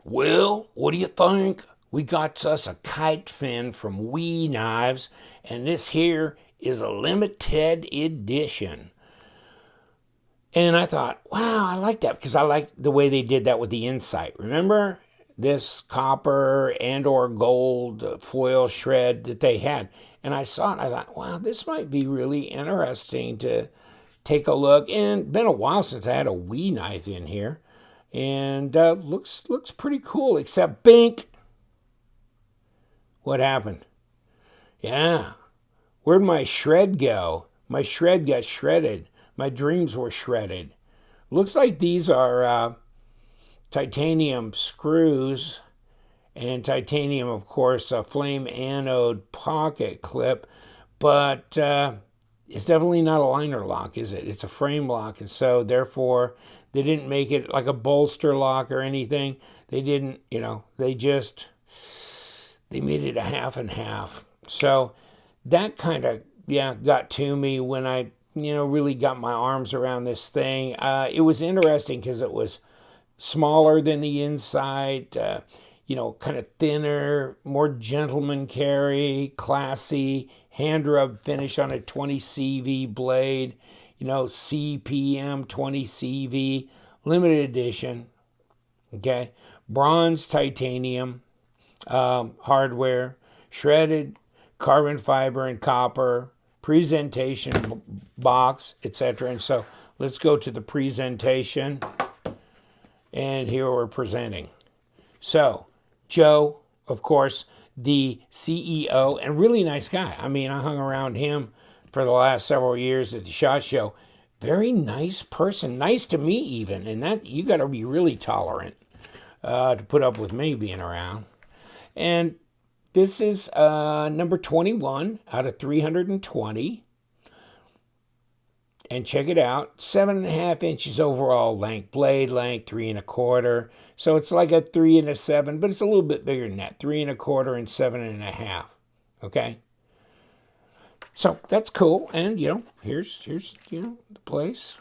Well, what do you think? We got us a Kitefin from Knives, and this here is a limited edition. And I thought, wow, I like that because I like the way they did that with the Insight. Remember this copper and or gold foil shred that they had? And I saw it, and I thought, wow, this might be really interesting to take a look. And it's been a while since I had a knife in here. And looks pretty cool, except bink. What happened? Yeah. Where'd my shred go? My shred got shredded. My dreams were shredded. Looks like these are titanium screws and titanium, of course, a flame anode pocket clip. But it's definitely not a liner lock, is it? It's a frame lock. And so, therefore, they didn't make it like a bolster lock or anything. They didn't, they made it a half and half. So that kind of, got to me when I, really got my arms around this thing. It was interesting because it was smaller than the Insight, kind of thinner, more gentleman carry, classy, hand rub finish on a 20 CV blade, CPM 20 CV, limited edition, okay? Bronze titanium, hardware, shredded carbon fiber and copper, presentation box, etc. And so let's go to the presentation, and here we're presenting. So Joe, of course, the CEO, and really nice guy. I mean, I hung around him for the last several years at the SHOT Show. Very nice person, nice to me even, and that you got to be really tolerant to put up with me being around. And this is number 21 out of 320. And check it out, 7.5 inches overall length, blade length, 3 1/4. So it's like a 3 and a 7, but it's a little bit bigger than that, 3 1/4 and 7.5. Okay. So that's cool. And, here's the place,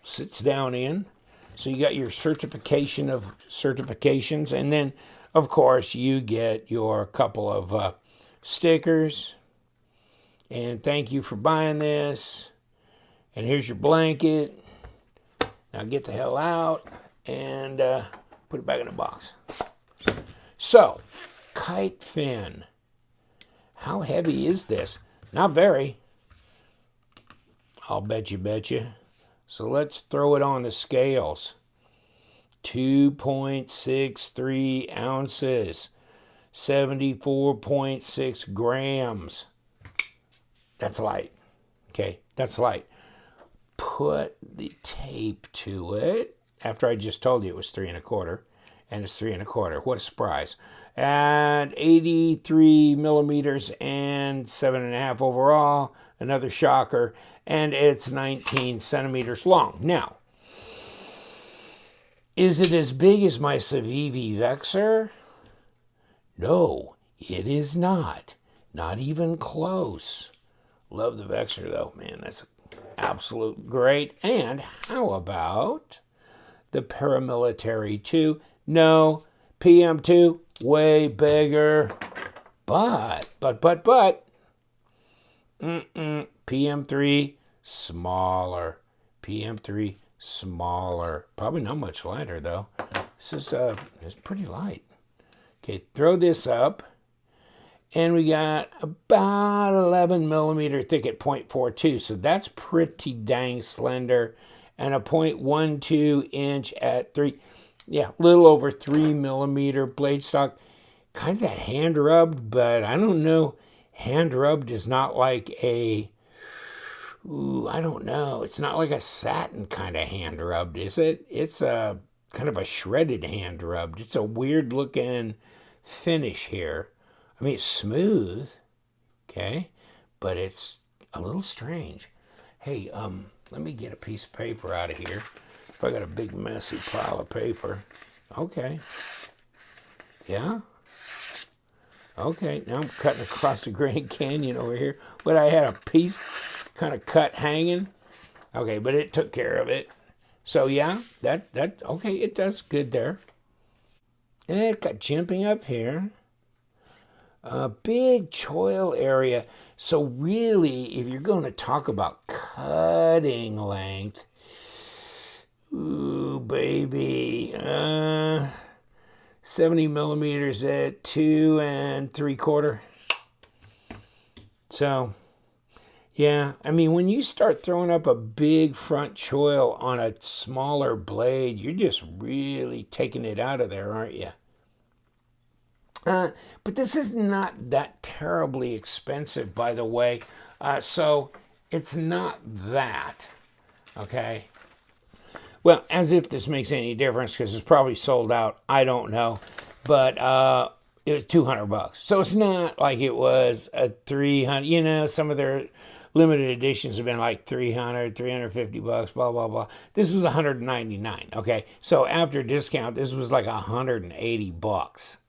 sits down in. So you got your certification of certifications. And then, of course, you get your couple of stickers. And thank you for buying this. And here's your blanket. Now get the hell out and put it back in the box. So, Kitefin. How heavy is this? Not very. I'll bet you. So let's throw it on the scales. 2.63 ounces. 74.6 grams. That's light. Okay, that's light. Put the tape to it after I just told you it was 3 1/4, and it's 3 1/4. What a surprise. And 83 millimeters and 7.5 overall. Another shocker. And it's 19 centimeters long. Now, is it as big as my Civivi Vexor? No, it is not. Not even close. Love the Vexor though, man. That's absolute great. And how about the Paramilitary 2? No, PM2, way bigger. But, PM3, smaller. PM3, smaller. Probably not much lighter though. This is it's pretty light. Okay, throw this up. And we got about 11 millimeter thick at 0.42. So that's pretty dang slender. And a 0.12 inch at 3. Yeah, a little over 3 millimeter blade stock. Kind of that hand rubbed, but I don't know. Hand rubbed is not like a, I don't know. It's not like a satin kind of hand rubbed, is it? It's a kind of a shredded hand rubbed. It's a weird looking finish here. I mean, it's smooth, okay, but it's a little strange. Hey, let me get a piece of paper out of here. If I got a big messy pile of paper. Okay. Yeah. Okay, now I'm cutting across the Grand Canyon over here. But I had a piece kind of cut hanging. Okay, but it took care of it. So yeah, that okay, it does good there. And it got jimping up here. A big choil area. So really, if you're going to talk about cutting length, ooh, baby, 70 millimeters at 2 3/4. So, yeah, I mean, when you start throwing up a big front choil on a smaller blade, you're just really taking it out of there, aren't you? But this is not that terribly expensive, by the way. So it's not that, okay? Well, as if this makes any difference, because it's probably sold out. I don't know. But it was $200. So it's not like it was a 300. You know, some of their limited editions have been like 300, 350 bucks, blah, blah, blah. This was 199, okay? So after discount, this was like 180 bucks.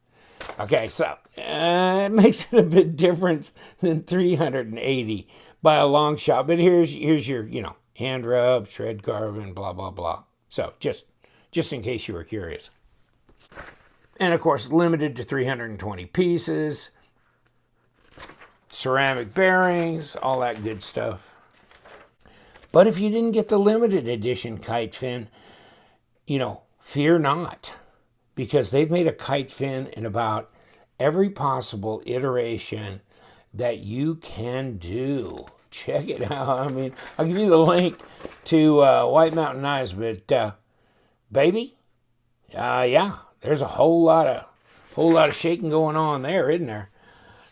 Okay, so it makes it a bit different than 380 by a long shot. But here's your, hand rub, shred carbon, blah, blah, blah. So just in case you were curious. And of course, limited to 320 pieces, ceramic bearings, all that good stuff. But if you didn't get the limited edition kite fin, fear not. Because they've made a kite fin in about every possible iteration that you can do. Check it out. I mean, I'll give you the link to White Mountain Knives, but baby, yeah, there's a whole lot of shaking going on there, isn't there?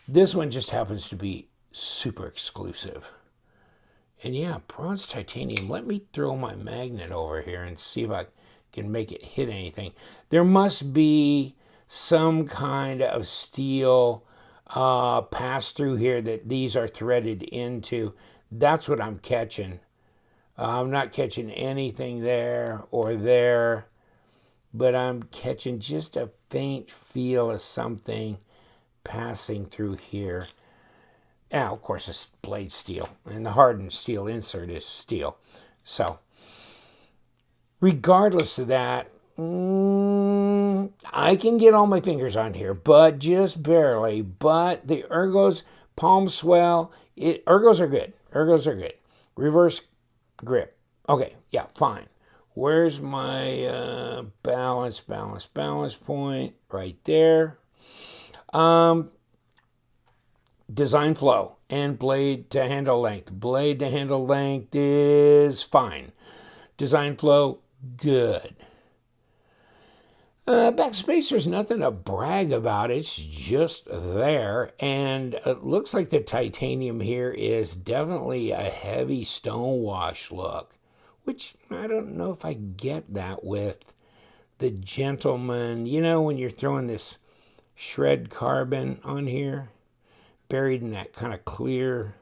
This one just happens to be super exclusive. And yeah, bronze titanium. Let me throw my magnet over here and see if I can make it hit anything. There must be some kind of steel pass through here that these are threaded into. That's what I'm catching. I'm not catching anything there or there, but I'm catching just a faint feel of something passing through here. Now, of course, it's blade steel, and the hardened steel insert is steel. So regardless of that, I can get all my fingers on here, but just barely. But the ergos, palm swell, ergos are good. Ergos are good. Reverse grip. Okay, yeah, fine. Where's my balance point? Right there. Design flow and blade to handle length. Blade to handle length is fine. Design flow, good. Backspacer's nothing to brag about. It's just there. And it looks like the titanium here is definitely a heavy stonewash look, which I don't know if I get that with the gentleman. You know, when you're throwing this shred carbon on here, buried in that kind of clear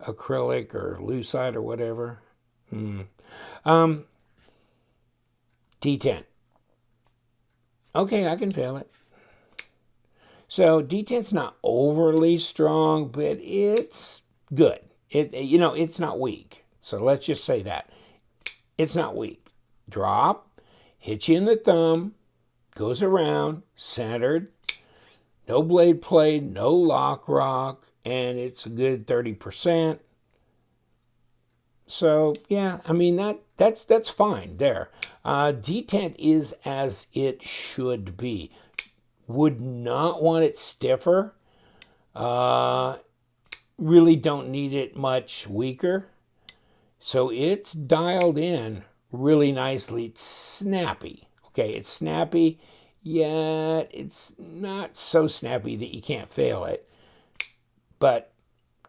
acrylic or lucite or whatever. D10. Okay, I can feel it. So D10's not overly strong, but it's good. It's not weak. So let's just say that. It's not weak. Drop, hit you in the thumb, goes around, centered, no blade plate, no lock rock, and it's a good 30%. So yeah, I mean that's fine there. Detent is as it should be. Would not want it stiffer. Really don't need it much weaker. So it's dialed in really nicely. It's snappy. Okay, it's snappy, yet it's not so snappy that you can't fail it. But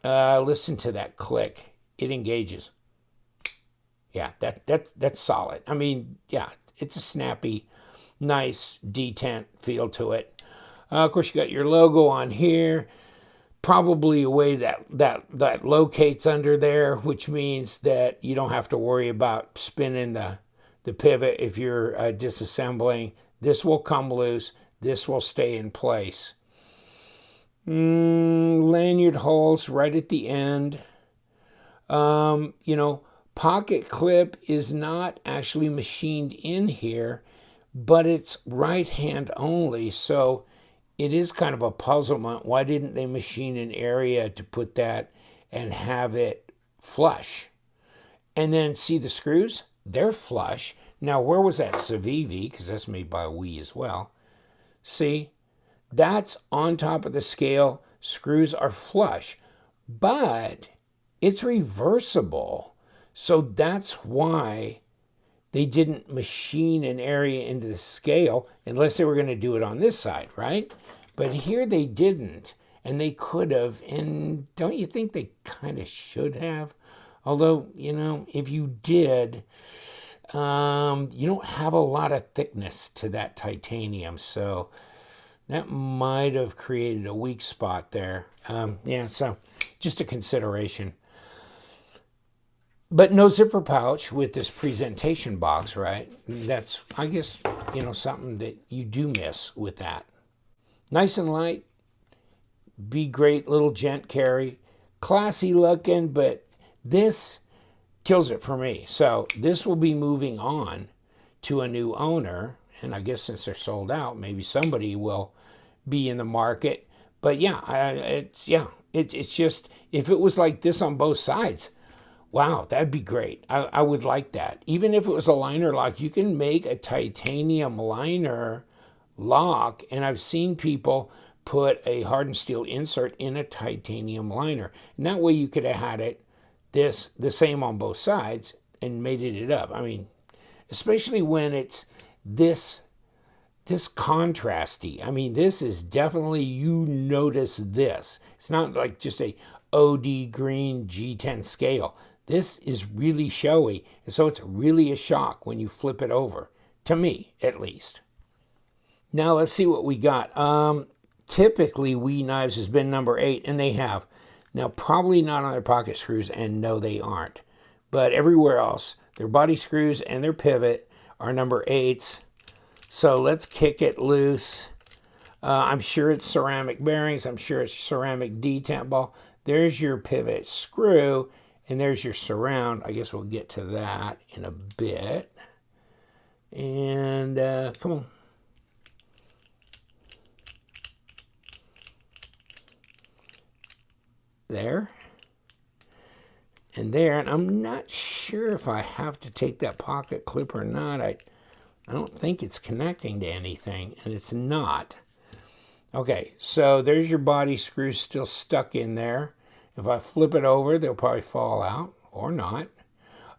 listen to that click. It engages. Yeah, that's solid. I mean, yeah, it's a snappy, nice detent feel to it. Of course, you got your logo on here. Probably a way that locates under there, which means that you don't have to worry about spinning the pivot if you're disassembling. This will come loose. This will stay in place. Lanyard holes right at the end. Pocket clip is not actually machined in here, but it's right hand only. So it is kind of a puzzlement. Why didn't they machine an area to put that and have it flush? And then see the screws? They're flush. Now, where was that Civivi? Because that's made by Wii as well. See, that's on top of the scale. Screws are flush, but it's reversible. So that's why they didn't machine an area into the scale unless they were going to do it on this side, right? But here they didn't, and they could have. And don't you think they kind of should have? Although, you know, if you did, you don't have a lot of thickness to that titanium. So that might have created a weak spot there. Yeah, so just a consideration. But no zipper pouch with this presentation box, right? That's, I guess, you know, something that you do miss with that. Nice and light. Be great little gent carry. Classy looking, but this kills it for me. So this will be moving on to a new owner. And I guess since they're sold out, maybe somebody will be in the market. But yeah, it's just, if it was like this on both sides, wow, that'd be great. I would like that. Even if it was a liner lock, you can make a titanium liner lock. And I've seen people put a hardened steel insert in a titanium liner. And that way you could have had it the same on both sides and made it up. I mean, especially when it's this contrasty. I mean, this is definitely, you notice this. It's not like just a OD green G10 scale. This is really showy, and so it's really a shock when you flip it over, to me at least. Now let's see what we got. Typically Wii Knives has been number 8, and they have. Now probably not on their pocket screws, and no they aren't. But everywhere else, their body screws and their pivot are number 8s. So let's kick it loose. I'm sure it's ceramic bearings. I'm sure it's ceramic detent ball. There's your pivot screw, and there's your surround. I guess we'll get to that in a bit. And come on. There. And there. And I'm not sure if I have to take that pocket clip or not. I don't think it's connecting to anything, and it's not. Okay, so there's your body screws still stuck in there. If I flip it over, they'll probably fall out, or not.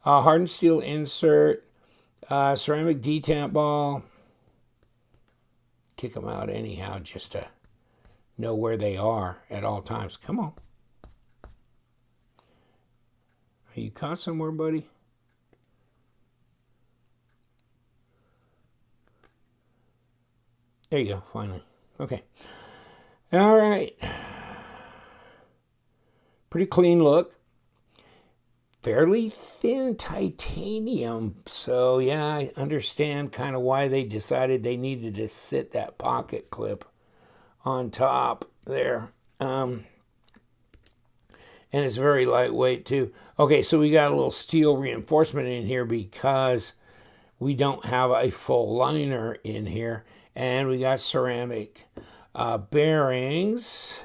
Hardened steel insert, ceramic detent ball. Kick them out anyhow, just to know where they are at all times. Come on. Are you caught somewhere, buddy? There you go, finally. Okay. All right. Pretty clean look. Fairly thin titanium. So, yeah, I understand kind of why they decided they needed to sit that pocket clip on top there. And it's very lightweight, too. Okay, so we got a little steel reinforcement in here because we don't have a full liner in here. And we got ceramic bearings.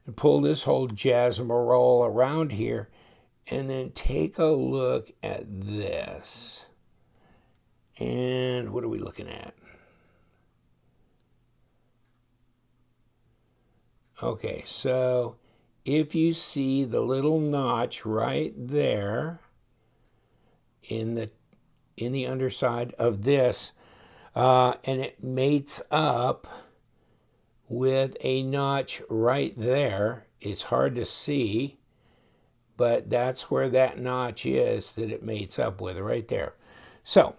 And pull this whole jazzmarole around here. And then take a look at this. And what are we looking at? Okay, so if you see the little notch right there in the underside of this, and it mates up with a notch right there. It's hard to see, but that's where that notch is that it mates up with, right there. So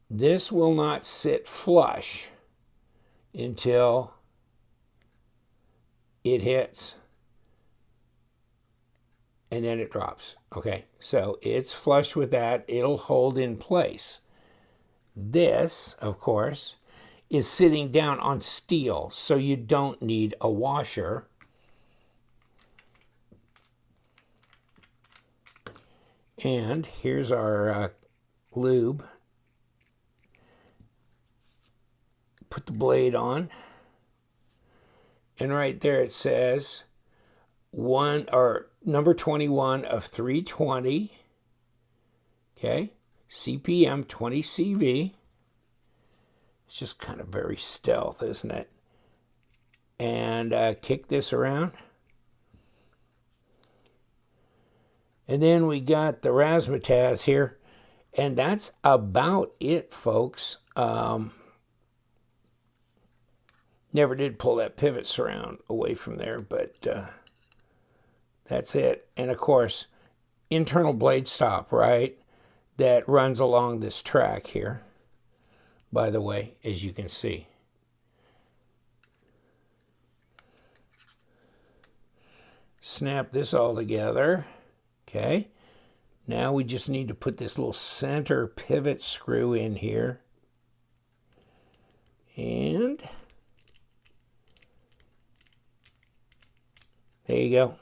this will not sit flush until it hits, and then it drops. Okay, so it's flush with that. It'll hold in place. This, of course, is sitting down on steel, so you don't need a washer. And here's our lube. Put the blade on. And right there it says number 21 of 320. Okay. CPM 20 CV. It's just kind of very stealth, isn't it? And kick this around. And then we got the razzmatazz here. And that's about it, folks. Never did pull that pivot surround away from there, but that's it. And of course, internal blade stop, right? That runs along this track here, by the way, as you can see. Snap this all together. Okay. Now we just need to put this little center pivot screw in here. And there you go.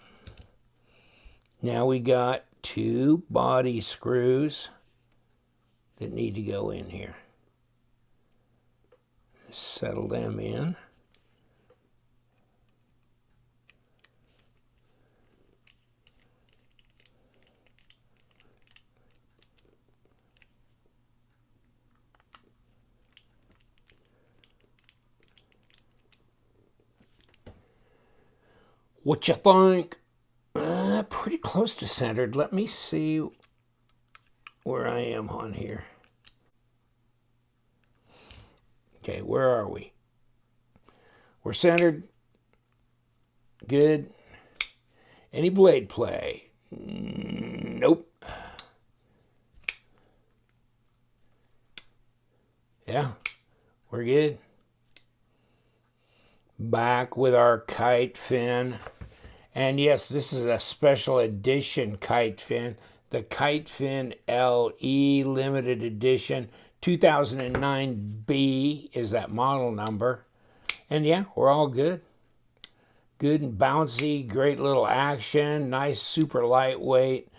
Now we got 2 body screws that need to go in here. Settle them in. What you think? Pretty close to centered. Let me see where I am on here. Okay, where are we? We're centered. Good. Any blade play? Nope. Yeah, we're good. Back with our kite fin. And yes, this is a special edition kite fin. The Kitefin LE limited edition. 2009B is that model number. And yeah, we're all good. Good and bouncy, great little action, nice, super lightweight,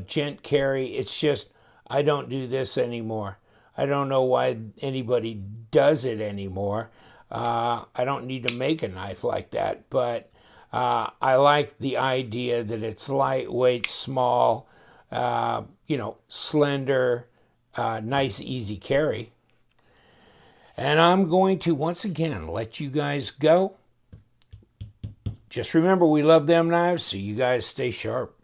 gent carry. It's just, I don't do this anymore. I don't know why anybody does it anymore. I don't need to make a knife like that, but I like the idea that it's lightweight, small, slender, nice, easy carry. And I'm going to, once again, let you guys go. Just remember, we love them knives, so you guys stay sharp.